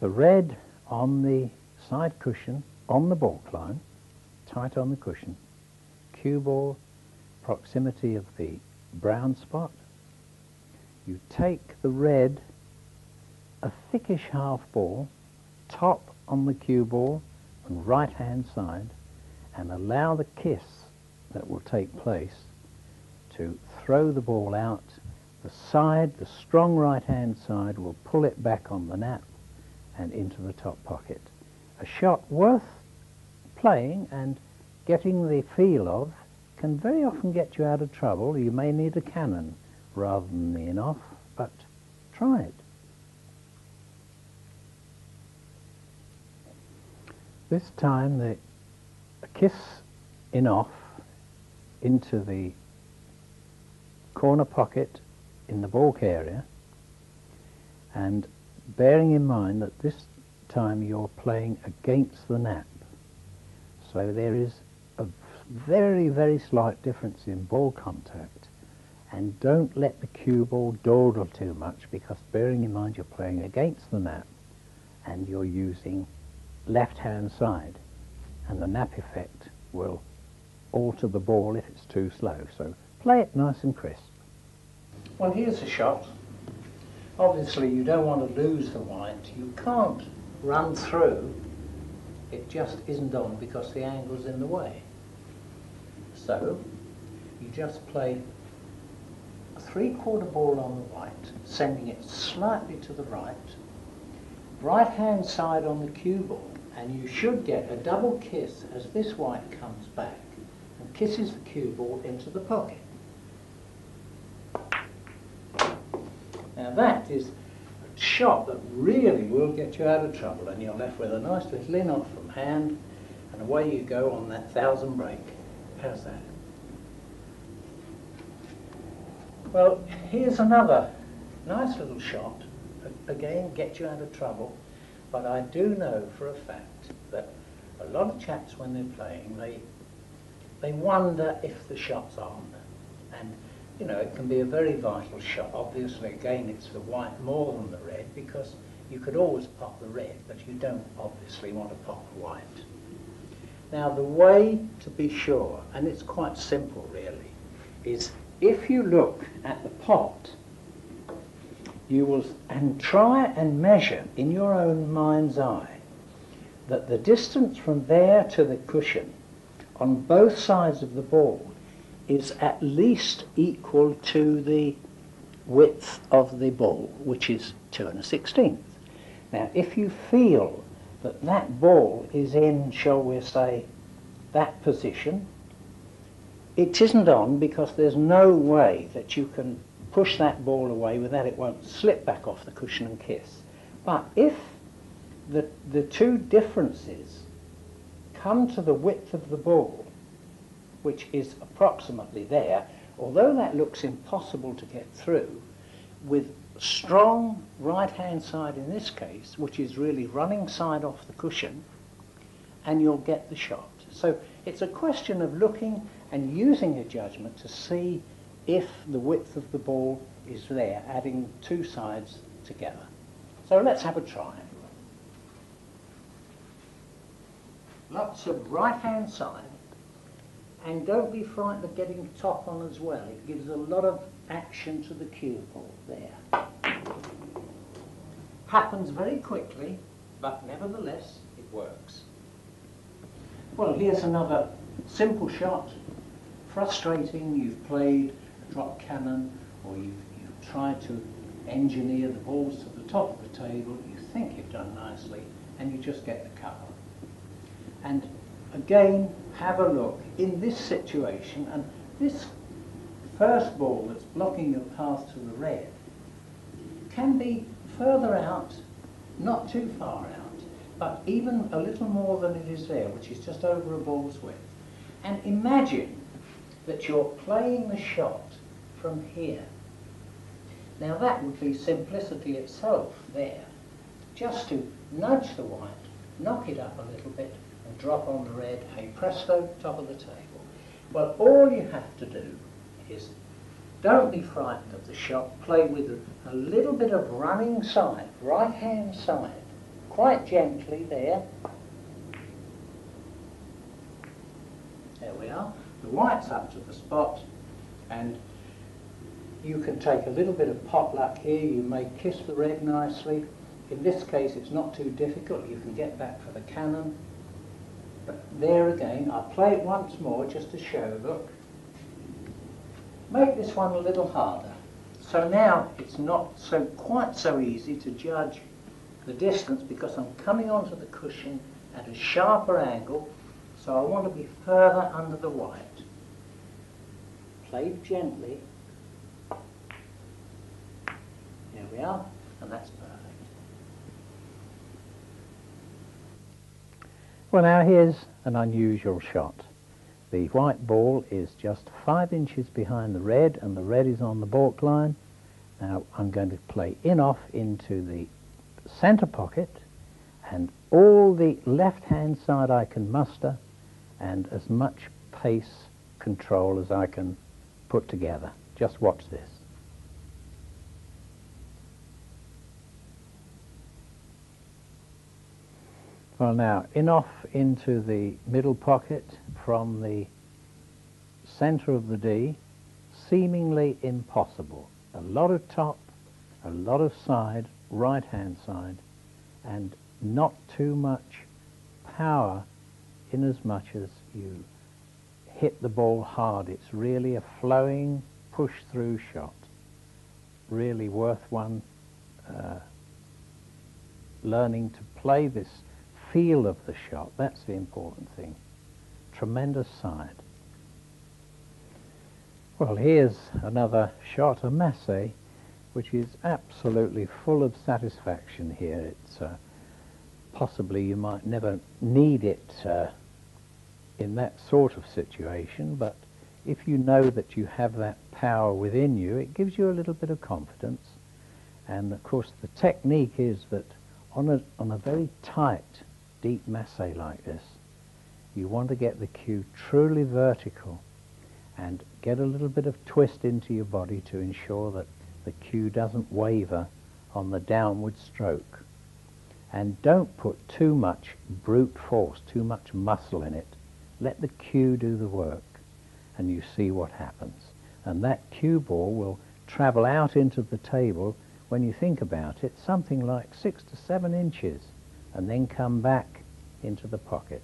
the red on the side cushion, on the ball line, tight on the cushion, cue ball, proximity of the brown spot. You take the red, a thickish half ball, top on the cue ball and right hand side, and allow the kiss that will take place to throw the ball out. The side, the strong right hand side, will pull it back on the nap and into the top pocket. A shot worth playing and getting the feel of, can very often get you out of trouble. You may need a cannon rather than the in-off, but try it. This time a kiss in-off into the corner pocket in the baulk area, and bearing in mind that this time you're playing against the nap, so there is a very, very slight difference in ball contact, and don't let the cue ball dawdle too much, because bearing in mind you're playing against the nap and you're using left hand side, and the nap effect will alter the ball if it's too slow, so play it nice and crisp. Well, here's a shot. Obviously you don't want to lose the white. You can't run through. It just isn't on because the angle's in the way. So you just play a 3/4 ball on the white, sending it slightly to the right hand side on the cue ball, and you should get a double kiss as this white comes back and kisses the cue ball into the pocket. Now that is a shot that really will get you out of trouble, and you're left with a nice little in-off from hand, and away you go on that 1000 break. How's that? Well, here's another nice little shot. Again, get you out of trouble, but I do know for a fact that a lot of chaps, when they're playing, they wonder if the shot's on, and you know, it can be a very vital shot. Obviously, again, it's the white more than the red, because you could always pop the red, but you don't obviously want to pop the white. Now, the way to be sure, and it's quite simple really, is if you look at the pot, you will and try and measure in your own mind's eye that the distance from there to the cushion on both sides of the ball is at least equal to the width of the ball, which is 2 1/16. Now, if you feel that that ball is in, shall we say, that position, it isn't on, because there's no way that you can push that ball away without it won't slip back off the cushion and kiss. But if the two differences come to the width of the ball, which is approximately there, although that looks impossible to get through, with strong right hand side in this case, which is really running side off the cushion, and you'll get the shot. So it's a question of looking and using your judgment to see if the width of the ball is there, adding two sides together. So let's have a try. Lots of right hand side, and don't be frightened of getting top on as well. It gives a lot of action to the cue ball there. Happens very quickly, but nevertheless it works. Well, here's another simple shot. Frustrating, you've played a drop cannon, or you've tried to engineer the balls to the top of the table, you think you've done nicely, and you just get the cover. And again, have a look in this situation, and this first ball that's blocking your path to the red can be further out, not too far out, but even a little more than it is there, which is just over a ball's width. And imagine that you're playing the shot from here. Now that would be simplicity itself there, just to nudge the white, knock it up a little bit, and drop on the red, hey presto, top of the table. Well, all you have to do is, don't be frightened of the shot, play with a little bit of running side, right hand side, quite gently there. There we are. The white's up to the spot, and you can take a little bit of potluck here. You may kiss the red nicely. In this case, it's not too difficult. You can get back for the cannon. But there again, I'll play it once more just to show, look. Make this one a little harder. So now it's not quite so easy to judge the distance because I'm coming onto the cushion at a sharper angle, so I want to be further under the white. Played gently. There we are, and that's perfect. Well, now here's an unusual shot. The white ball is just 5 inches behind the red, and the red is on the baulk line. Now I'm going to play in-off into the centre pocket, and all the left-hand side I can muster, and as much pace control as I can put together. Just watch this. Well, now, in-off into the middle pocket from the centre of the D, seemingly impossible. A lot of top, a lot of side, right-hand side, and not too much power in as much as you hit the ball hard. It's really a flowing, push-through shot. Really worth one learning to play this feel of the shot. That's the important thing. Tremendous side. Well, here's another shot, a masse, which is absolutely full of satisfaction here. It's possibly you might never need it in that sort of situation, but if you know that you have that power within you, it gives you a little bit of confidence. And of course the technique is that on a very tight, deep masse like this, you want to get the cue truly vertical and get a little bit of twist into your body to ensure that the cue doesn't waver on the downward stroke. And don't put too much brute force, too much muscle in it. Let the cue do the work, and you see what happens. And that cue ball will travel out into the table, when you think about it, something like 6 to 7 inches, and then come back into the pocket.